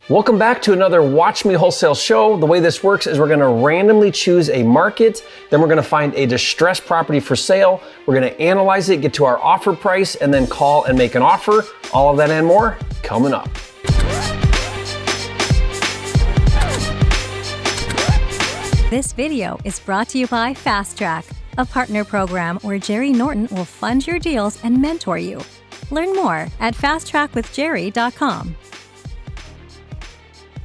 Welcome back to another Watch Me Wholesale show. The way this works is we're gonna randomly choose a market, then we're gonna find a distressed property for sale, we're gonna analyze it, get to our offer price, and then call and make an offer. All of that and more coming up. This video is brought to you by Fast Track, a partner program where Jerry Norton will fund your deals and mentor you. Learn more at fasttrackwithjerry.com.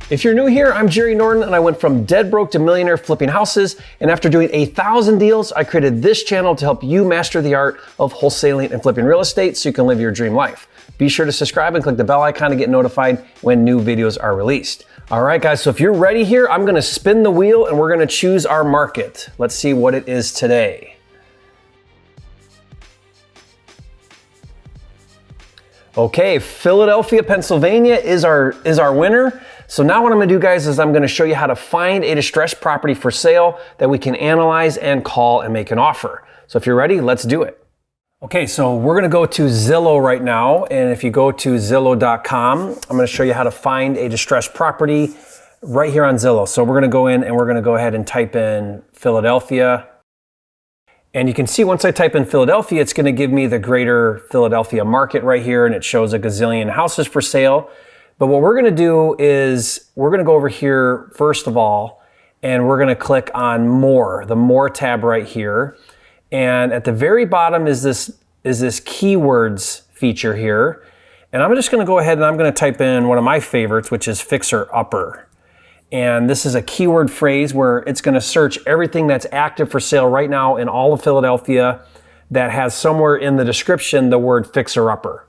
If you're new here, I'm Jerry Norton and I went from dead broke to millionaire flipping houses. And after doing 1,000 deals, I created this channel to help you master the art of wholesaling and flipping real estate so you can live your dream life. Be sure to subscribe and click the bell icon to get notified when new videos are released. All right, guys, so if you're ready here, I'm gonna spin the wheel and we're gonna choose our market. Let's see what it is today. Okay, Philadelphia, Pennsylvania is our winner. So now what I'm gonna do, guys, is I'm gonna show you how to find a distressed property for sale that we can analyze and call and make an offer. So if you're ready, let's do it. Okay, so we're gonna go to Zillow right now. And if you go to Zillow.com, I'm gonna show you how to find a distressed property right here on Zillow. So we're gonna go in and we're gonna go ahead and type in Philadelphia. And you can see once I type in Philadelphia, it's gonna give me the greater Philadelphia market right here, and it shows a gazillion houses for sale. But what we're gonna do is we're gonna go over here first of all, and we're gonna click on More, the More tab right here. And at the very bottom is this keywords feature here. And I'm just gonna go ahead and I'm gonna type in one of my favorites, which is fixer upper. And this is a keyword phrase where it's gonna search everything that's active for sale right now in all of Philadelphia that has somewhere in the description the word fixer upper.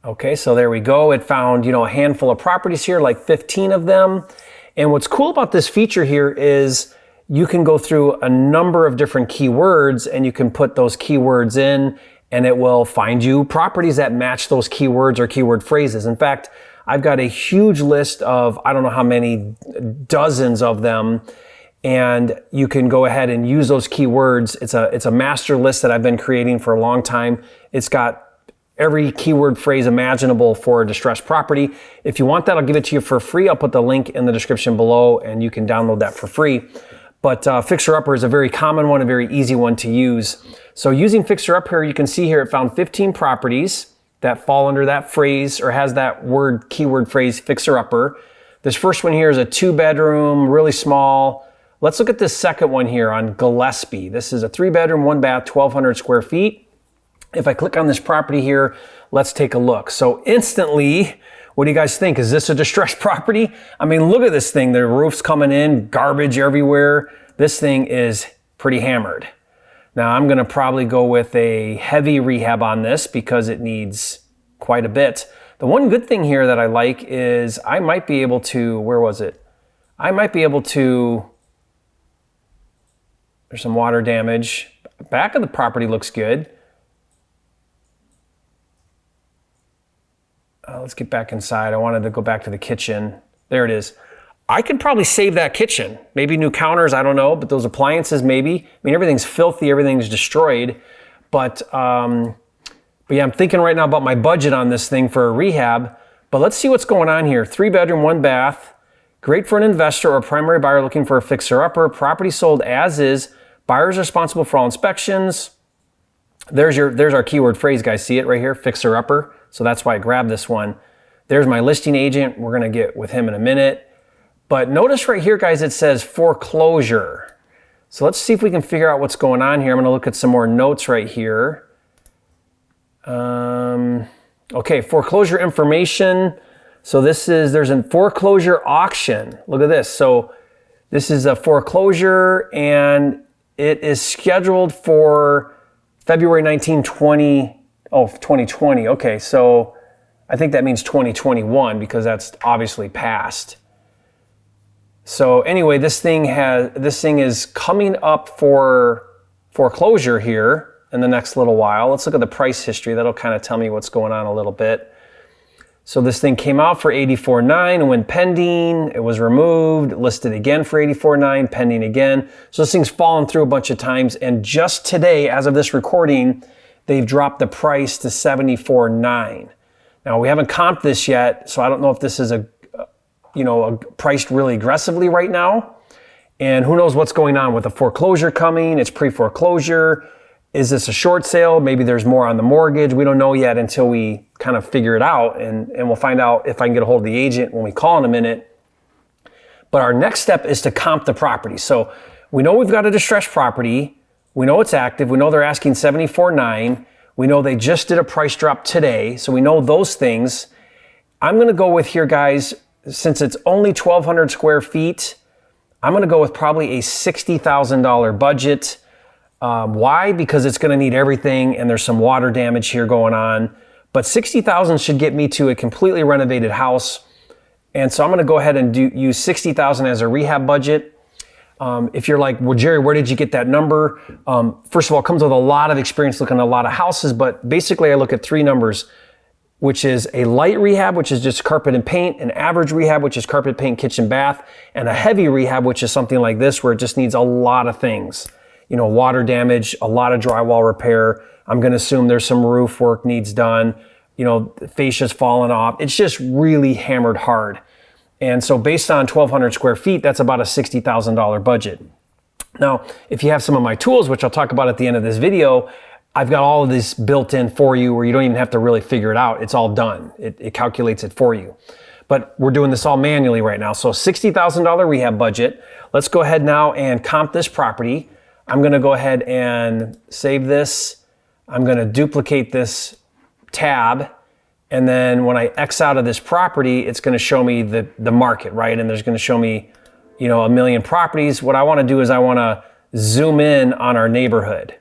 Okay, so there we go. It found, a handful of properties here, like 15 of them. And what's cool about this feature here is you can go through a number of different keywords and you can put those keywords in and it will find you properties that match those keywords or keyword phrases. In fact, I've got a huge list of, I don't know how many, dozens of them, and you can go ahead and use those keywords. It's a master list that I've been creating for a long time. It's got every keyword phrase imaginable for a distressed property. If you want that, I'll give it to you for free. I'll put the link in the description below and you can download that for free. But Fixer Upper is a very common one, a very easy one to use. So using Fixer Upper, you can see here it found 15 properties that fall under that phrase or has that keyword phrase Fixer Upper. This first one here is a 2-bedroom, really small. Let's look at this second one here on Gillespie. This is a 3-bedroom, 1-bath, 1,200 square feet. If I click on this property here, let's take a look. So instantly, what do you guys think? Is this a distressed property? I mean, look at this thing. The roof's coming in, garbage everywhere. This thing is pretty hammered. Now I'm gonna probably go with a heavy rehab on this because it needs quite a bit. The one good thing here that I like is I might be able to, where was it? I might be able to, there's some water damage. Back of the property looks good. Let's get back inside. I wanted to go back to the kitchen. There it is. I could probably save that kitchen. Maybe new counters, I don't know, but those appliances maybe. I mean, everything's filthy, everything's destroyed. But yeah, I'm thinking right now about my budget on this thing for a rehab. But let's see what's going on here. 3-bedroom, 1-bath. Great for an investor or primary buyer looking for a fixer-upper. Property sold as is. Buyers responsible for all inspections. There's our keyword phrase, guys. See it right here, fixer-upper. So that's why I grabbed this one. There's my listing agent. We're gonna get with him in a minute. But notice right here, guys, it says foreclosure. So let's see if we can figure out what's going on here. I'm gonna look at some more notes right here. Okay, foreclosure information. So there's a foreclosure auction. Look at this. So this is a foreclosure and it is scheduled for February 19, 2020. Okay, so I think that means 2021 because that's obviously past. So anyway, this thing is coming up for foreclosure here in the next little while. Let's look at the price history. That'll kind of tell me what's going on a little bit. So this thing came out for $84,900 and when pending, it was removed, listed again for $84,900, pending again. So this thing's fallen through a bunch of times, and just today, as of this recording, they've dropped the price to $74,900. Now we haven't comped this yet, so I don't know if this is priced really aggressively right now. And who knows what's going on with the foreclosure coming. It's pre-foreclosure. Is this a short sale? Maybe there's more on the mortgage. We don't know yet until we kind of figure it out, and we'll find out if I can get a hold of the agent when we call in a minute. But our next step is to comp the property. So we know we've got a distressed property. We know it's active. We know they're asking $74,900. We know they just did a price drop today. So we know those things. I'm going to go with here, guys, since it's only 1,200 square feet, I'm going to go with probably a $60,000 budget. Why? Because it's going to need everything, and there's some water damage here going on. But $60,000 should get me to a completely renovated house. And so I'm going to go ahead and use $60,000 as a rehab budget. If you're like, well, Jerry, where did you get that number? First of all, it comes with a lot of experience looking at a lot of houses, but basically I look at three numbers, which is a light rehab, which is just carpet and paint, an average rehab, which is carpet, paint, kitchen, bath, and a heavy rehab, which is something like this, where it just needs a lot of things. Water damage, a lot of drywall repair. I'm going to assume there's some roof work needs done. Fascia's fallen off. It's just really hammered hard. And so based on 1,200 square feet, that's about a $60,000 budget. Now, if you have some of my tools, which I'll talk about at the end of this video, I've got all of this built in for you where you don't even have to really figure it out. It's all done. It calculates it for you. But we're doing this all manually right now. So $60,000 rehab budget. Let's go ahead now and comp this property. I'm going to go ahead and save this. I'm going to duplicate this tab. And then when I X out of this property, it's going to show me the market, right? And there's going to show me, a million properties. What I want to do is I want to zoom in on our neighborhood.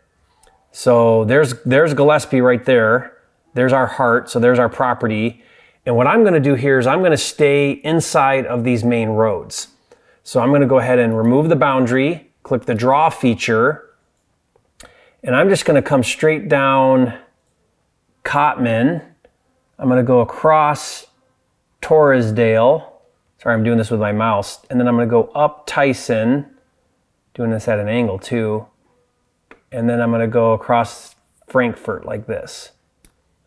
So there's Gillespie right there. There's our heart. So there's our property. And what I'm going to do here is I'm going to stay inside of these main roads. So I'm going to go ahead and remove the boundary. Click the draw feature, and I'm just going to come straight down Cotman. I'm going to go across Torresdale. Sorry, I'm doing this with my mouse. And then I'm going to go up Tyson, doing this at an angle too. And then I'm going to go across Frankfurt like this.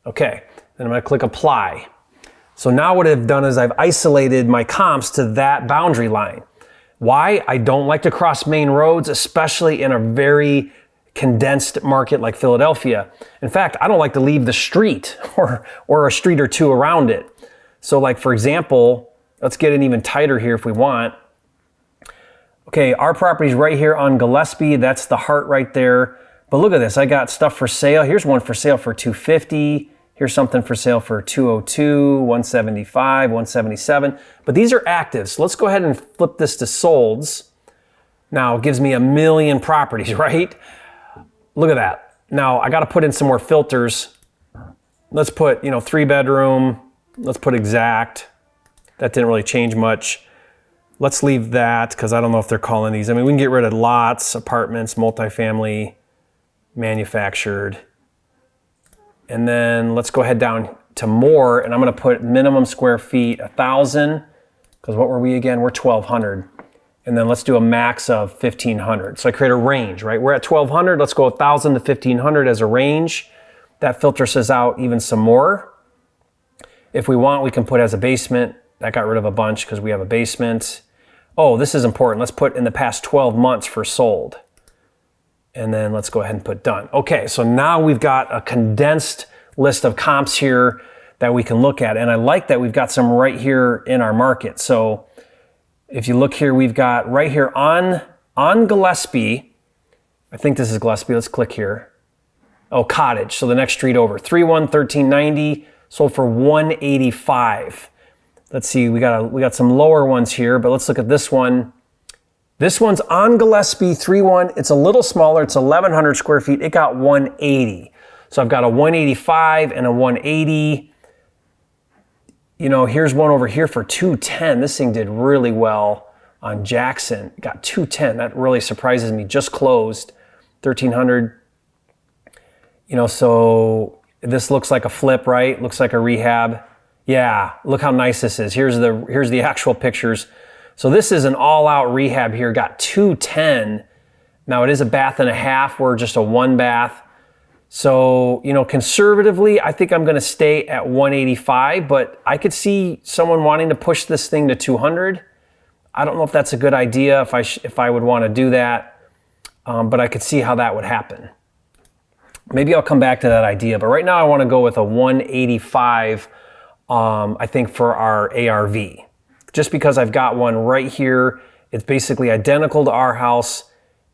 Okay, then I'm going to click apply. So now what I've done is I've isolated my comps to that boundary line. Why? I don't like to cross main roads, especially in a very condensed market like Philadelphia. In fact, I don't like to leave the street or a street or two around it. So like, for example, let's get it even tighter here if we want. Okay, our property's right here on Gillespie. That's the heart right there. But look at this. I got stuff for sale. Here's one for sale for $250. Here's something for sale for $202, $175, $177. But these are active. So let's go ahead and flip this to solds. Now it gives me a million properties, right? Look at that. Now I got to put in some more filters. Let's put, 3-bedroom. Let's put exact. That didn't really change much. Let's leave that because I don't know if they're calling these. I mean, we can get rid of lots, apartments, multifamily, manufactured. And then let's go ahead down to more, and I'm going to put minimum square feet 1,000, because what were we again? We're 1,200. And then let's do a max of 1,500. So I create a range, right? We're at 1,200. Let's go 1,000 to 1,500 as a range. That filters us out even some more. If we want, we can put as a basement. That got rid of a bunch because we have a basement. Oh, this is important. Let's put in the past 12 months for sold. And then let's go ahead and put done. Okay, so now we've got a condensed list of comps here that we can look at. And I like that we've got some right here in our market. So if you look here, we've got right here on Gillespie. I think this is Gillespie. Let's click here. Oh, Cottage. So the next street over. 3-1-1390, sold for $185. Let's see, we got some lower ones here, but let's look at this one. This one's on Gillespie, 3-1. It's a little smaller. It's 1,100 square feet. It got 180. So I've got a 185 and a 180. Here's one over here for 210. This thing did really well on Jackson. It got 210. That really surprises me. Just closed, 1,300. So this looks like a flip, right? Looks like a rehab. Yeah, look how nice this is. Here's the actual pictures. So this is an all-out rehab here, got 210. Now it is a bath and a half. We're just a 1 bath. So, conservatively, I think I'm going to stay at 185, but I could see someone wanting to push this thing to 200. I don't know if that's a good idea, if I would want to do that, but I could see how that would happen. Maybe I'll come back to that idea, but right now I want to go with a 185, I think, for our ARV. Just because I've got one right here, it's basically identical to our house,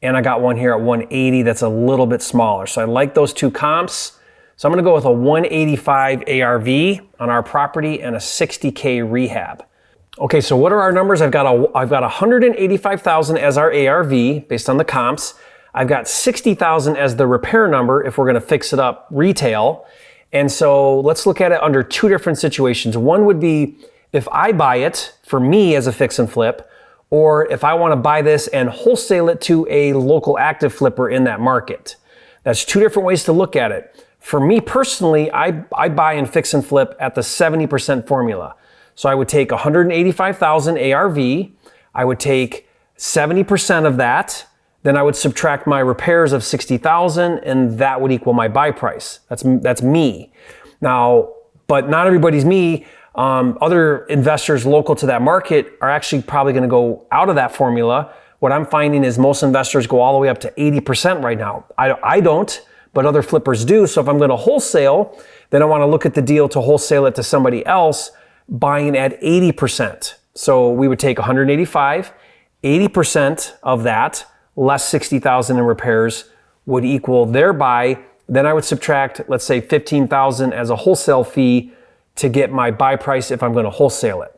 and I got one here at 180 that's a little bit smaller. So I like those two comps. So I'm gonna go with a 185 ARV on our property and a 60K rehab. Okay, so what are our numbers? I've got 185,000 as our ARV based on the comps. I've got 60,000 as the repair number if we're gonna fix it up retail. And so let's look at it under two different situations. One would be if I buy it for me as a fix and flip, or if I want to buy this and wholesale it to a local active flipper in that market. That's two different ways to look at it. For me personally, I buy and fix and flip at the 70% formula. So I would take 185,000 ARV, I would take 70% of that, then I would subtract my repairs of 60,000, and that would equal my buy price. That's me. Now, but not everybody's me. Other investors local to that market are actually probably going to go out of that formula. What I'm finding is most investors go all the way up to 80% right now. I don't, but other flippers do. So if I'm going to wholesale, then I want to look at the deal to wholesale it to somebody else buying at 80%. So we would take 185, 80% of that less 60,000 in repairs would equal their buy. Then I would subtract, let's say 15,000 as a wholesale fee to get my buy price if I'm going to wholesale it.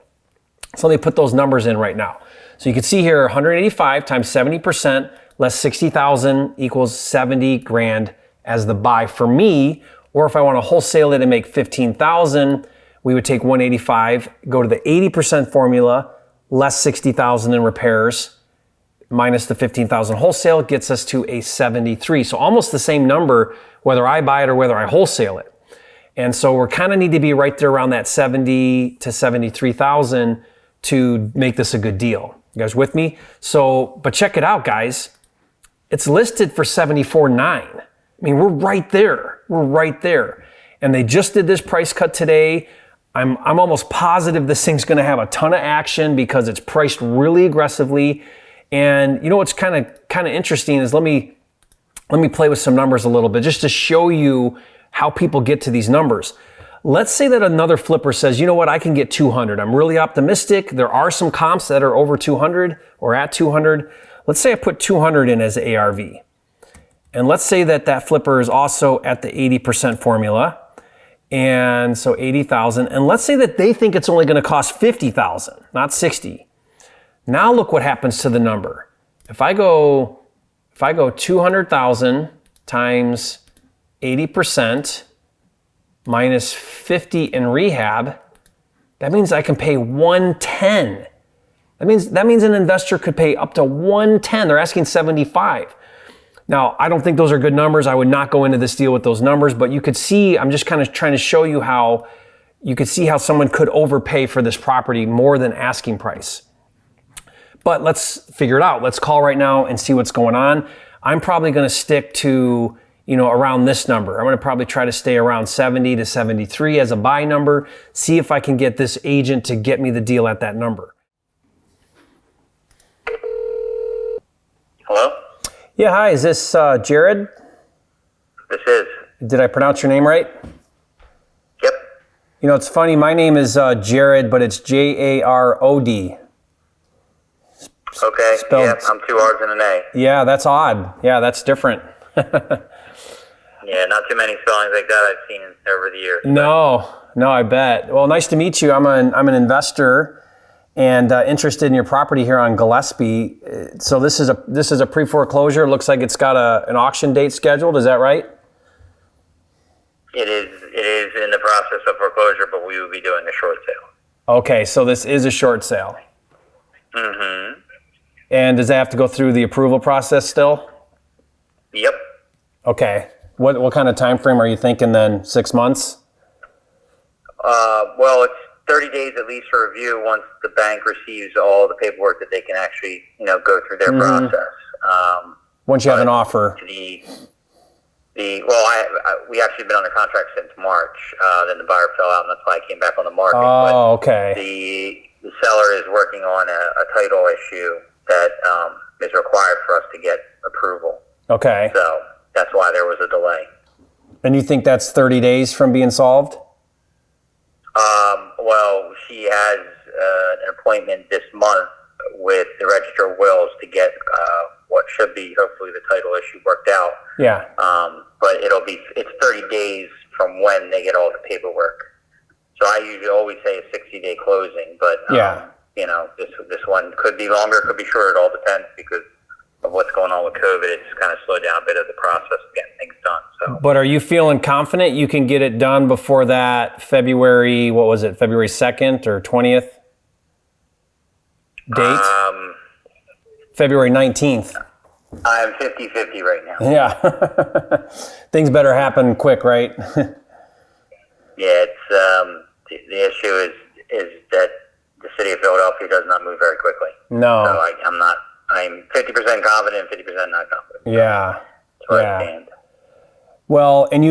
So let me put those numbers in right now. So you can see here 185 times 70% less 60,000 equals 70 grand as the buy for me. Or if I want to wholesale it and make 15,000, we would take 185, go to the 80% formula, less 60,000 in repairs, minus the 15,000 wholesale gets us to a 73. So almost the same number whether I buy it or whether I wholesale it. And so we're kind of need to be right there around that 70 to 73,000 to make this a good deal. You guys with me? So, but check it out, guys. It's listed for 74.9. I mean, we're right there. We're right there. And they just did this price cut today. I'm almost positive this thing's going to have a ton of action because it's priced really aggressively. And you know what's kind of interesting is let me play with some numbers a little bit just to show you how people get to these numbers. Let's say that another flipper says, you know what, I can get 200. I'm really optimistic. There are some comps that are over 200 or at 200. Let's say I put 200 in as ARV. And let's say that flipper is also at the 80% formula. And so 80,000. And let's say that they think it's only going to cost 50,000, not 60. Now look what happens to the number. If I go 200,000 times 80% minus 50 in rehab, that means I can pay 110. That means an investor could pay up to 110. They're asking 75. Now, I don't think those are good numbers. I would not go into this deal with those numbers, but you could see, I'm just kind of trying to show you how you could see how someone could overpay for this property more than asking price. But let's figure it out. Let's call right now and see what's going on. I'm probably going to stick to, around this number. I'm going to probably try to stay around 70 to 73 as a buy number, see if I can get this agent to get me the deal at that number. Hello? Yeah, hi, is this Jared? This is. Did I pronounce your name right? Yep. It's funny, my name is Jared, but it's Jarod. Okay, yep, I'm 2 R's and an A. Yeah, that's odd. Yeah, that's different. Yeah, not too many spellings like that I've seen over the years. No, I bet. Well, nice to meet you. I'm an investor and interested in your property here on Gillespie. So this is a pre-foreclosure. It looks like it's got an auction date scheduled. Is that right? It is in the process of foreclosure, but we will be doing a short sale. Okay, so this is a short sale. Mm-hmm. And does that have to go through the approval process still? Yep. Okay. What kind of time frame are you thinking then? 6 months? Well, it's 30 days at least for review once the bank receives all the paperwork that they can actually, go through their process. Once you have an offer. We actually been under contract since March. Then the buyer fell out, and that's why I came back on the market. Oh, okay. The seller is working on a title issue that is required for us to get approval. Okay. So that's why there was a delay. And you think that's 30 days from being solved? Well, she has an appointment this month with the Register of Wills to get what should be hopefully the title issue worked out. Yeah. But it's 30 days from when they get all the paperwork. So I usually always say a 60-day closing, but this one could be longer, could be shorter. It all depends because of what's going on with COVID. It's kind of slowed down a bit of the process of getting things done. So. But are you feeling confident you can get it done before that February 2nd or 20th date? February 19th. I'm 50-50 right now. Yeah. Things better happen quick, right? Yeah, it's the issue is that the city of Philadelphia does not move very quickly. No. So I'm 50% confident, 50% not confident. Yeah. That's where I stand. Well, and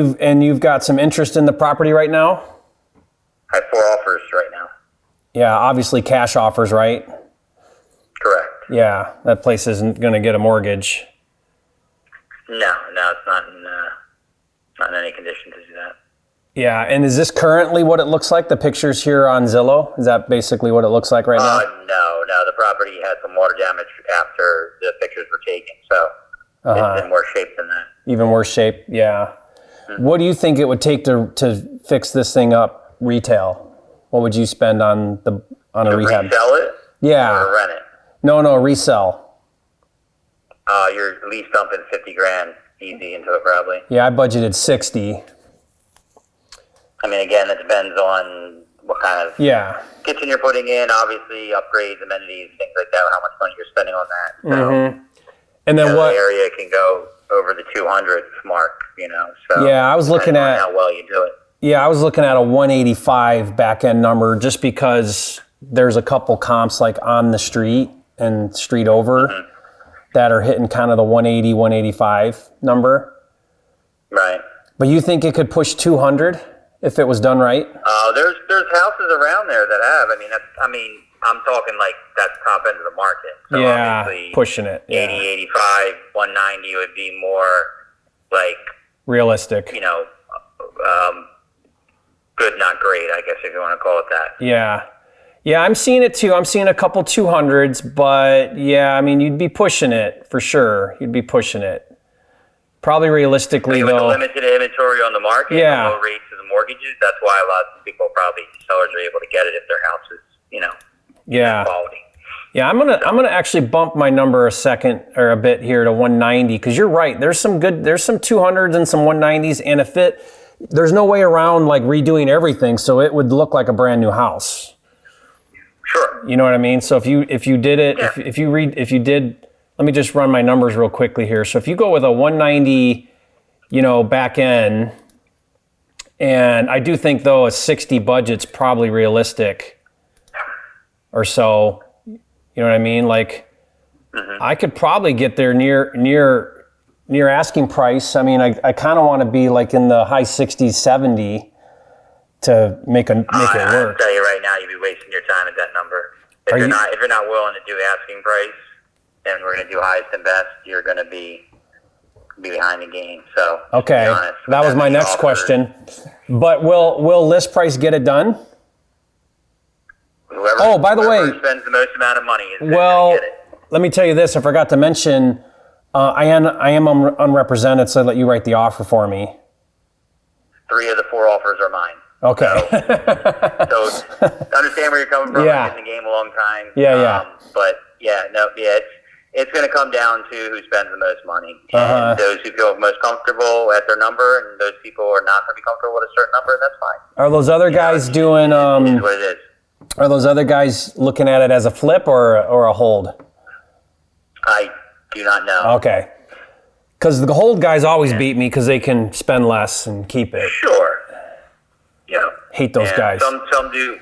you've got some interest in the property right now? I have 4 offers right now. Yeah, obviously cash offers, right? Correct. Yeah, that place isn't going to get a mortgage. No, it's not in any condition to do that. Yeah, and is this currently what it looks like? The pictures here on Zillow? Is that basically what it looks like right now? No. The property had some water damage after the pictures were taken, so it's in worse shape than that. Even worse shape, yeah. Mm-hmm. What do you think it would take to fix this thing up retail? What would you spend on a rehab? Resell it? Yeah. Or rent it? No, resell. You're at least dumping $50,000 easy into it probably. Yeah, I budgeted 60. I mean, again, it depends on what kind of kitchen you're putting in, obviously, upgrades, amenities, things like that, how much money you're spending on that. So, mm-hmm. And then what? The area can go over the 200 mark, So yeah, I was looking at how well you do it. Yeah, I was looking at a 185 back end number just because there's a couple comps like on the street and street over that are hitting kind of the 180, 185 number. Right. But you think it could push 200 if it was done right? There's houses around there that have. I'm talking like that's top end of the market. So yeah, pushing it. 80, 85, 190 would be more like realistic. Good, not great, I guess if you want to call it that. Yeah, I'm seeing it too. I'm seeing a couple 200s, but yeah, you'd be pushing it for sure. You'd be pushing it. Probably realistically, with though. the limited inventory on the market, the low rates of the mortgages, that's why a lot of people sellers are able to get it if their house is, quality. Yeah, I'm gonna actually bump my number a bit here to 190 because you're right. There's some 200s and some 190s, and there's no way around like redoing everything, so it would look like a brand new house. Sure. You know what I mean? So if you did it, let me just run my numbers real quickly here. So if you go with a 190, back end, and I do think though a 60 budget's probably realistic or so. You know what I mean? Like I could probably get there near asking price. I kind of want to be like in the high 60s, 70 to make it work. I'll tell you right now, you'd be wasting your time at that number. If you're not willing to do asking price, and we're going to do highest and best, you're going to be behind the game. So okay, that was my next question. But will list price get it done? By the way, spends the most amount of money is going to get it. Let me tell you this. I forgot to mention, I am unrepresented, so I let you write the offer for me. 3 of the 4 offers are mine. Okay. So understand where you're coming from. Yeah. I've been in the game a long time. Yeah. But it's going to come down to who spends the most money. And those who feel most comfortable at their number, and those people who are not going to be comfortable with a certain number, that's fine. Are those other guys doing? It is what it is. Are those other guys looking at it as a flip or a hold? I do not know. Okay. Because the hold guys always beat me because they can spend less and keep it. Sure. Yeah. Hate those guys. Some do.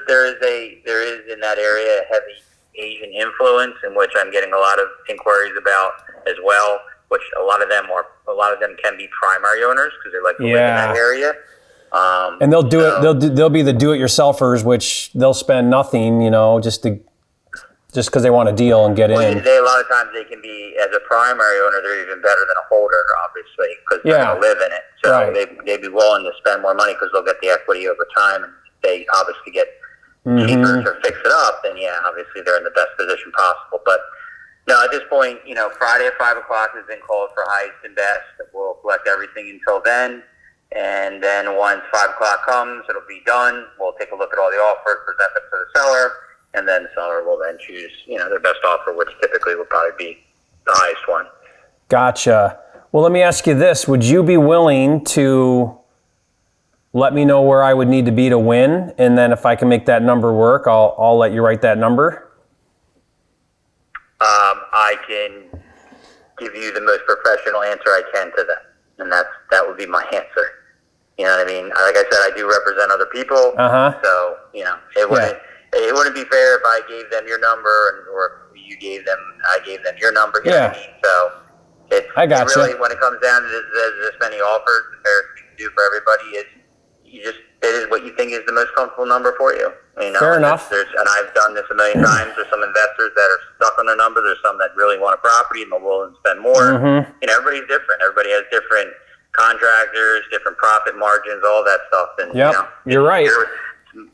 There is in that area a heavy Asian influence, in which I'm getting a lot of inquiries about as well. which a lot of them can be primary owners because they like to live in that area. And they'll do it. They'll be the do-it-yourselfers, which they'll spend nothing, just because they want a deal and get in. A lot of times they can be, as a primary owner, they're even better than a holder, obviously, because they're going to live in it. So they'd be willing to spend more money because they'll get the equity over time, and they obviously get cheaper to fix it up. Then obviously they're in the best position possible. But no, at this point, Friday at 5 o'clock has been called for highest and best. We'll collect everything until then. And then once 5 o'clock comes, it'll be done. We'll take a look at all the offers, present them to the seller, and then the seller will then choose, their best offer, which typically will probably be the highest one. Gotcha. Well, let me ask you this. Would you be willing to let me know where I would need to be to win? And then if I can make that number work, I'll let you write that number. I can give you the most professional answer I can to that. And that would be my answer. You know what I mean? Like I said, I do represent other people. So, it wouldn't be fair if I gave them your number or I gave them your number. You know what I mean? So it's really, when it comes down to this many offers, the fairest thing to do for everybody is it is what you think is the most comfortable number for you. Fair enough. And I've done this a million times. There's some investors that are stuck on their number. There's some that really want a property and they're willing to spend more. Everybody's different. Everybody has different contractors, different profit margins, all that stuff. And you're right.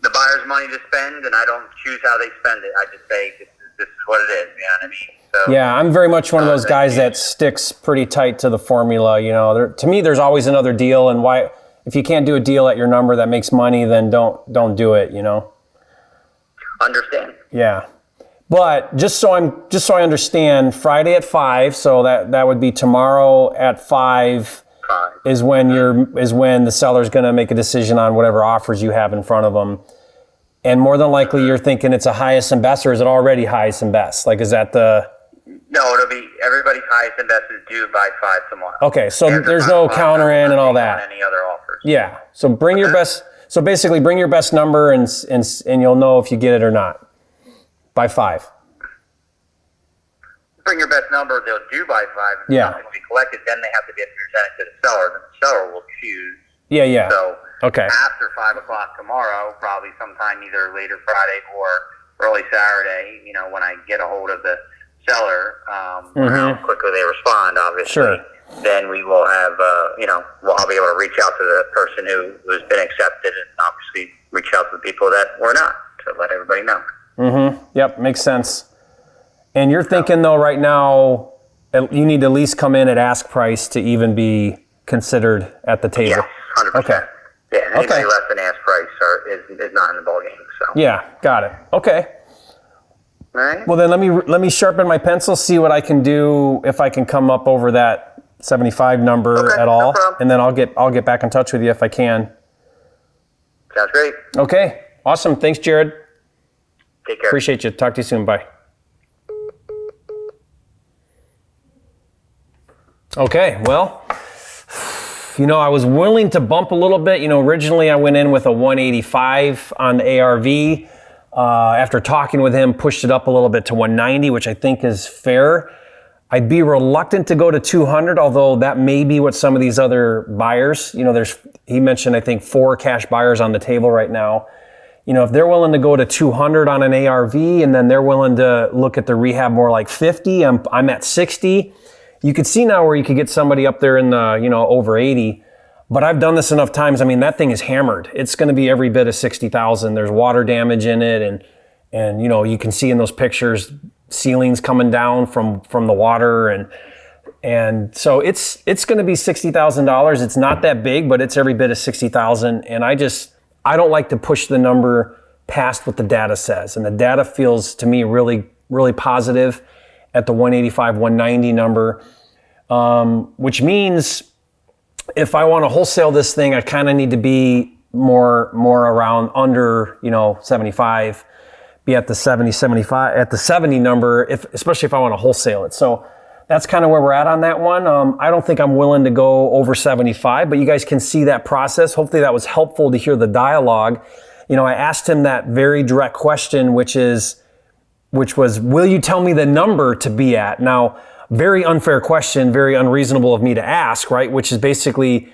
The buyer's money to spend, and I don't choose how they spend it. I just say this is what it is. You know what I mean? So, I'm very much one of those guys that sticks pretty tight to the formula. To me, there's always another deal, and why? If you can't do a deal at your number that makes money, then don't do it. Understand? Yeah, but just so I understand, Friday at 5, so that would be tomorrow at 5 is when the seller's going to make a decision on whatever offers you have in front of them, and more than likely you're thinking it's a highest and best, or is it already highest and best? Like, is that the? No, it'll be everybody's highest and best is due by 5 tomorrow. Okay, so there's no counter in and all that. Any other offers? Yeah. So bring your best. So basically, bring your best number, and you'll know if you get it or not by 5. Bring your best number. They'll due by 5. If yeah. If we collect it, then they have to be presented to the seller. Then the seller will choose. Yeah. So okay. After 5 o'clock tomorrow, probably sometime either later Friday or early Saturday. When I get a hold of the seller, how quickly they respond, obviously. Sure. Then we will have, I'll be able to reach out to the person who's been accepted, and obviously reach out to the people that were not, to let everybody know. Yep, makes sense. And you're thinking, though, right now, you need to at least come in at ask price to even be considered at the table. Yes, 100%. Okay. Yeah, anybody less than ask price is not in the ballgame. So. Yeah, got it. Okay. All right. Well, then let me sharpen my pencil, see what I can do, if I can come up over that 75 number at all, and then I'll get back in touch with you if I can. Sounds great. Okay, awesome. Thanks, Jared. Take care. Appreciate you. Talk to you soon. Bye. Okay, well, I was willing to bump a little bit. Originally I went in with a 185 on the ARV. After talking with him, pushed it up a little bit to 190, which I think is fair. I'd be reluctant to go to 200, although that may be what some of these other buyers, he mentioned, I think, 4 cash buyers on the table right now. If they're willing to go to 200 on an ARV, and then they're willing to look at the rehab more like 50, I'm at 60. You could see now where you could get somebody up there in the, over 80. But I've done this enough times. I mean, that thing is hammered. It's going to be every bit of 60,000. There's water damage in it, and you can see in those pictures ceilings coming down from the water, and so it's going to be $60,000. It's not that big, but it's every bit of 60,000. And I don't like to push the number past what the data says, and the data feels to me really, really positive at the 185, 190 number, which means if I want to wholesale this thing, I kind of need to be more around under, 75, be at the 70, 75, at the 70 number, especially if I want to wholesale it. So that's kind of where we're at on that one. I don't think I'm willing to go over 75, but you guys can see that process. Hopefully that was helpful to hear the dialogue. I asked him that very direct question, which was, will you tell me the number to be at? Now, very unfair question, very unreasonable of me to ask, right? Which is basically,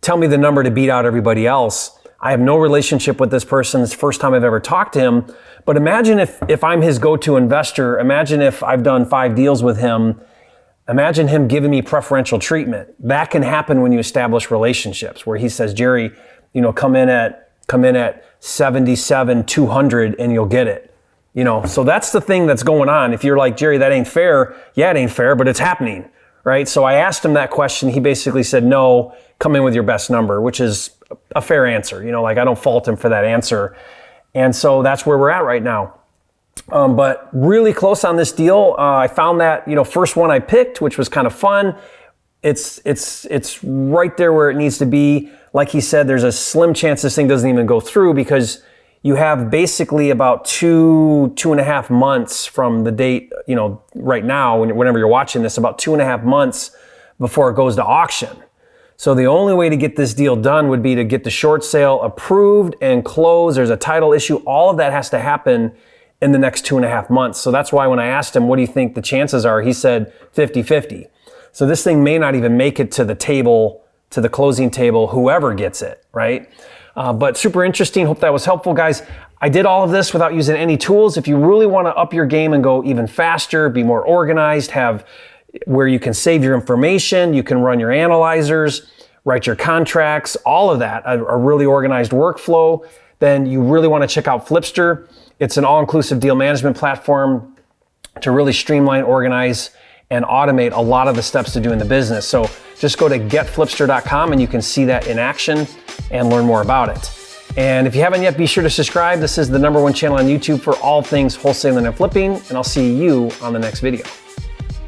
tell me the number to beat out everybody else. I have no relationship with this person. It's the first time I've ever talked to him. But imagine if I'm his go-to investor. Imagine if I've done 5 deals with him. Imagine him giving me preferential treatment. That can happen when you establish relationships, where he says, Jerry, come in at 77, 200 and you'll get it. So that's the thing that's going on. If you're like, Jerry, that ain't fair. Yeah, it ain't fair, but it's happening, right? So I asked him that question. He basically said, no, come in with your best number, which is a fair answer. I don't fault him for that answer. And so that's where we're at right now. But really close on this deal. I found that, first one I picked, which was kind of fun. It's right there where it needs to be. Like he said, there's a slim chance this thing doesn't even go through because you have basically about 2.5 months from the date, right now, whenever you're watching this, about 2.5 months before it goes to auction. So the only way to get this deal done would be to get the short sale approved and closed. There's a title issue. All of that has to happen in the next 2.5 months. So that's why when I asked him, what do you think the chances are? He said 50-50. So this thing may not even make it to the table, to the closing table, whoever gets it, right? But super interesting. Hope that was helpful, guys. I did all of this without using any tools. If you really want to up your game and go even faster, be more organized, have where you can save your information, you can run your analyzers, write your contracts, all of that, a really organized workflow, then you really want to check out Flipster. It's an all-inclusive deal management platform to really streamline, organize, and automate a lot of the steps to doing the business. So just go to getflipster.com and you can see that in action and learn more about it. And if you haven't yet, be sure to subscribe. This is the #1 channel on YouTube for all things wholesaling and flipping, and I'll see you on the next video.